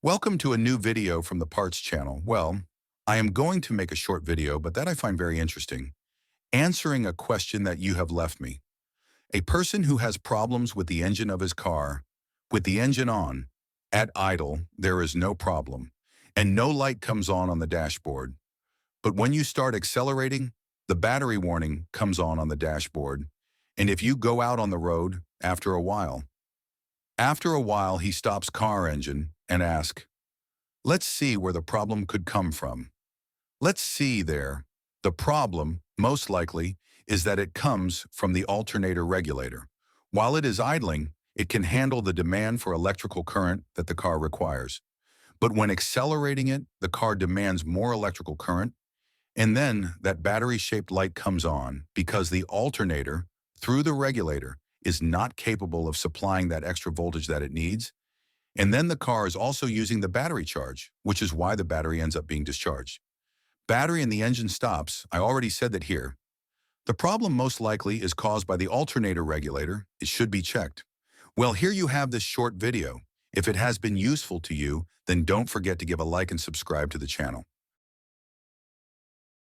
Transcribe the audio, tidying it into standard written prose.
Welcome to a new video from the Parts channel. Well, I am going to make a short video, but that I find very interesting, answering a question that you have left me. A person who has problems with the engine of his car, with the engine on, at idle, there is no problem, and no light comes on the dashboard. But when you start accelerating, the battery warning comes on the dashboard, and if you go out on the road after a while he stops car engine and asks, let's see where the problem could come from. Let's see there. The problem, most likely, is that it comes from the alternator regulator. While it is idling, it can handle the demand for electrical current that the car requires. But when accelerating it, the car demands more electrical current, and then that battery-shaped light comes on because the alternator, through the regulator, is not capable of supplying that extra voltage that it needs. And then the car is also using the battery charge, which is why the battery ends up being discharged. Battery in the engine stops. I already said that here. The problem most likely is caused by the alternator regulator. It should be checked. Well, here you have this short video. If it has been useful to you, then don't forget to give a like and subscribe to the channel.